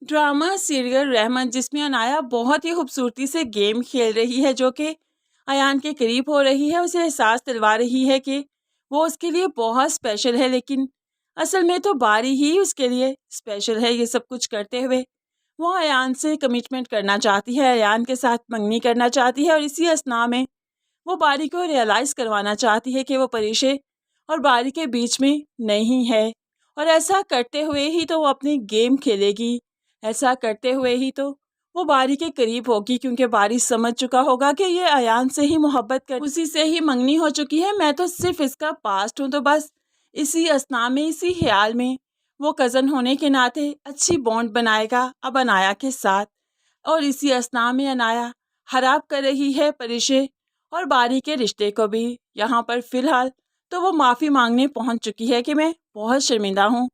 Drama serial रहमत, जिसमें अनाया बहुत ही खूबसूरती से गेम खेल रही है जो कि अयान के करीब हो रही है, उसे एहसास दिलवा रही है कि वो उसके लिए बहुत स्पेशल है, लेकिन असल में तो बारी ही उसके लिए स्पेशल है। ये सब कुछ करते हुए वो अयान से कमिटमेंट करना चाहती है, अयान के साथ मंगनी करना चाहती है और इसी असना में वो बारी को रियलाइज़ करवाना चाहती है कि वो परिशे और बारी के बीच में नहीं है। और ऐसा करते हुए ही तो वो अपनी गेम खेलेगी, ऐसा करते हुए ही तो वो बारी के करीब होगी, क्योंकि बारी समझ चुका होगा कि ये अयान से ही मोहब्बत कर, उसी से ही मंगनी हो चुकी है, मैं तो सिर्फ इसका पास्ट हूँ। तो बस इसी असना में, इसी ख्याल में वो कज़न होने के नाते अच्छी बॉन्ड बनाएगा अब अनाया के साथ। और इसी असना में अनाया खराब कर रही है परिशे और बारी के रिश्ते को भी। यहाँ पर फ़िलहाल तो वो माफ़ी मांगने पहुँच चुकी है कि मैं बहुत शर्मिंदा हूँ,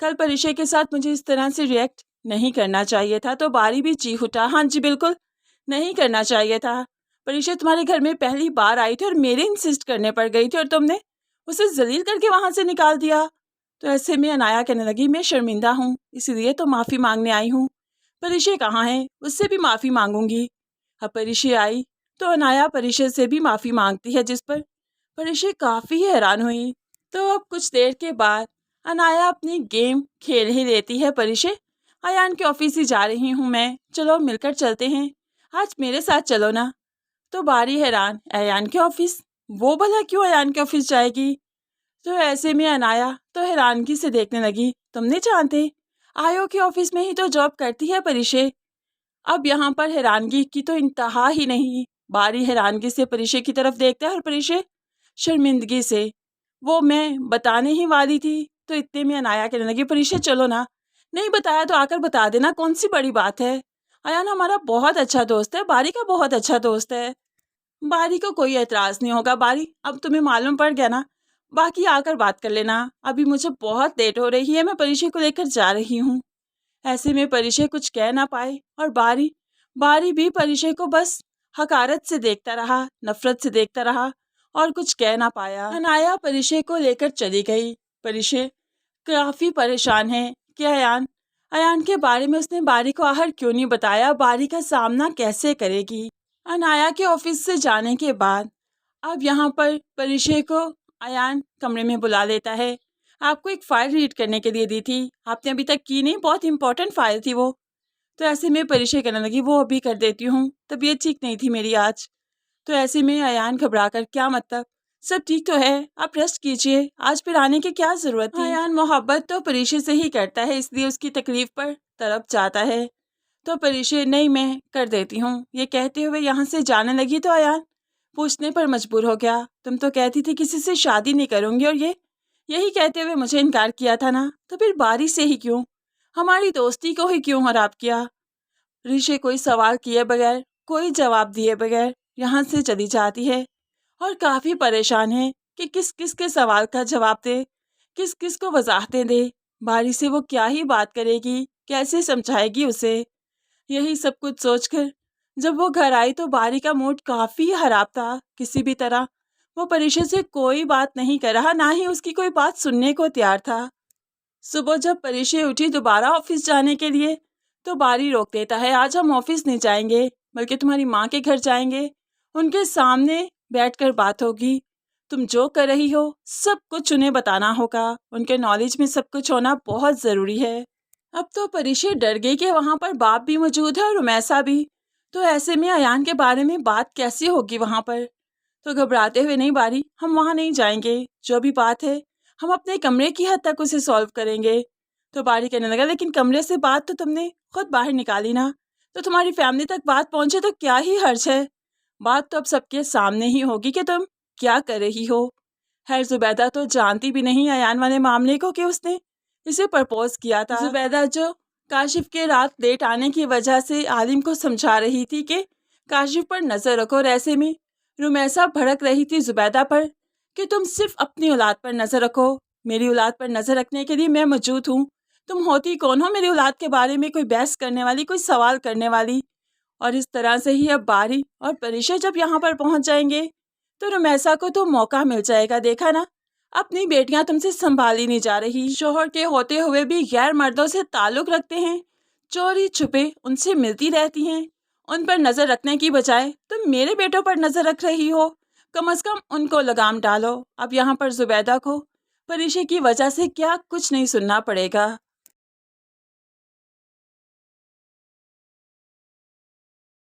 कल परिशे के साथ मुझे इस तरह से रिएक्ट नहीं करना चाहिए था। तो बारी भी चीख उठा, हाँ जी बिल्कुल, नहीं करना चाहिए था। परिशे तुम्हारे घर में पहली बार आई थी और मेरे इंसिस्ट करने पर गई थी और तुमने उसे जलील करके वहाँ से निकाल दिया। तो ऐसे में अनाया कहने लगी, मैं शर्मिंदा हूँ, इसीलिए तो माफ़ी मांगने आई हूँ। परिशे कहाँ है, उससे भी माफ़ी मांगूंगी। अब परिशे आई तो अनाया परिशे से भी माफ़ी मांगती है, जिस पर परिशे काफ़ी हैरान हुई। तो अब कुछ देर के बाद अनाया अपनी गेम खेल ही लेती है। परिशे, अयान के ऑफिस ही जा रही हूँ मैं, चलो मिलकर चलते हैं, आज मेरे साथ चलो ना। तो बारी हैरान, अयान के ऑफिस? वो भला क्यों अयान के ऑफिस जाएगी? तो ऐसे में अनाया तो हैरानगी से देखने लगी, तुम नहीं जानते, आयो के ऑफिस में ही तो जॉब करती है परिशे। अब यहाँ पर हैरानगी की तो इंतहा ही नहीं। बारी हैरानगी से परिशे की तरफ देखता है और परिशे शर्मिंदगी से, वो मैं बताने ही वाली थी। तो इतने में अनाया कहने लगी, परिशे चलो ना, नहीं बताया तो आकर बता देना, कौन सी बड़ी बात है। अयान हमारा बहुत अच्छा दोस्त है, बारी का बहुत अच्छा दोस्त है, बारी को कोई एतराज़ नहीं होगा। बारी, अब तुम्हें मालूम पड़ गया ना, बाकी आकर बात कर लेना, अभी मुझे बहुत लेट हो रही है, मैं परिशे को लेकर जा रही हूँ। ऐसे में परिशे कुछ कह ना पाए और बारी बारी भी परिशे को बस हकारत से देखता रहा, नफरत से देखता रहा और कुछ कह ना पाया। अनाया परिशे को लेकर चली गई। परिशे काफ़ी परेशान है कि अयान अयान के बारे में उसने बारी को आखिर क्यों नहीं बताया, बारी का सामना कैसे करेगी। अनाया के ऑफिस से जाने के बाद अब यहाँ पर परिशे को अयान कमरे में बुला लेता है। आपको एक फ़ाइल रीड करने के लिए दी थी, आपने अभी तक की नहीं, बहुत इंपॉर्टेंट फ़ाइल थी वो। तो ऐसे में परिशे कहने लगी, वो अभी कर देती हूँ, तबीयत ठीक नहीं थी मेरी आज। तो ऐसे में अयान घबरा कर, क्या मतलब, सब ठीक तो है, आप रेस्ट कीजिए, आज फिर आने की क्या ज़रूरत थी। अयान मोहब्बत तो परिशे से ही करता है, इसलिए उसकी तकलीफ़ पर तड़प जाता है। तो परिशे, नहीं मैं कर देती हूँ, ये कहते हुए यहाँ से जाने लगी तो अयान पूछने पर मजबूर हो गया, तुम तो कहती थी किसी से शादी नहीं करूँगी और यही कहते हुए मुझे इनकार किया था ना, तो फिर बारी से ही क्यों, हमारी दोस्ती को ही क्यों खराब किया। ऋषि कोई सवाल किए बगैर, कोई जवाब दिए बगैर यहाँ से चली जाती है और काफ़ी परेशान है कि किस किस के सवाल का जवाब दे, किस किस को वजाहतें दे। बारी से वो क्या ही बात करेगी, कैसे समझाएगी उसे। यही सब कुछ सोचकर जब वो घर आई तो बारी का मूड काफ़ी खराब था। किसी भी तरह वो परिशे से कोई बात नहीं कर रहा, ना ही उसकी कोई बात सुनने को तैयार था। सुबह जब परिशे उठी दोबारा ऑफिस जाने के लिए तो बारी रोक देता है, आज हम ऑफिस नहीं जाएंगे, बल्कि तुम्हारी माँ के घर जाएंगे, उनके सामने बैठकर बात होगी, तुम जो कर रही हो सब कुछ उन्हें बताना होगा, उनके नॉलेज में सब कुछ होना बहुत ज़रूरी है। अब तो परिशे डर गई कि वहाँ पर बाप भी मौजूद है और रुमैसा भी, तो ऐसे में अयान के बारे में बात कैसी होगी वहाँ पर। तो घबराते हुए, नहीं बारी, हम वहाँ नहीं जाएंगे, जो भी बात है हम अपने कमरे की हद तक उसे सॉल्व करेंगे। तो बारी कहने लगा, लेकिन कमरे से बात तो तुमने खुद बाहर निकाली ना, तो तुम्हारी फैमिली तक बात पहुँचे तो क्या ही हर्ज है, बात तो अब सबके सामने ही होगी कि तुम क्या कर रही हो। खैर जुबैदा तो जानती भी नहीं अयान वाले मामले को कि उसने इसे प्रपोज किया था। जुबैदा जो काशिफ के रात लेट आने की वजह से आलिम को समझा रही थी कि काशिफ पर नज़र रखो, और ऐसे में रुमैसा भड़क रही थी जुबैदा पर कि तुम सिर्फ अपनी औलाद पर नज़र रखो, मेरी औलाद पर नज़र रखने के लिए मैं मौजूद हूँ, तुम होती कौन हो मेरी औलाद के बारे में कोई बहस करने वाली, कोई सवाल करने वाली। और इस तरह से ही अब बारी और परिशे जब यहाँ पर पहुँच जाएंगे तो रुमैसा को तो मौका मिल जाएगा, देखा ना, अपनी बेटियां तुमसे संभाली नहीं जा रही, शोहर के होते हुए भी गैर मर्दों से ताल्लुक़ रखते हैं, चोरी छुपे उनसे मिलती रहती हैं। उन पर नज़र रखने की बजाय तुम मेरे बेटों पर नज़र रख रही हो। कम से कम उनको लगाम डालो। अब यहाँ पर जुबैदा को परीक्षे की वजह से क्या कुछ नहीं सुनना पड़ेगा।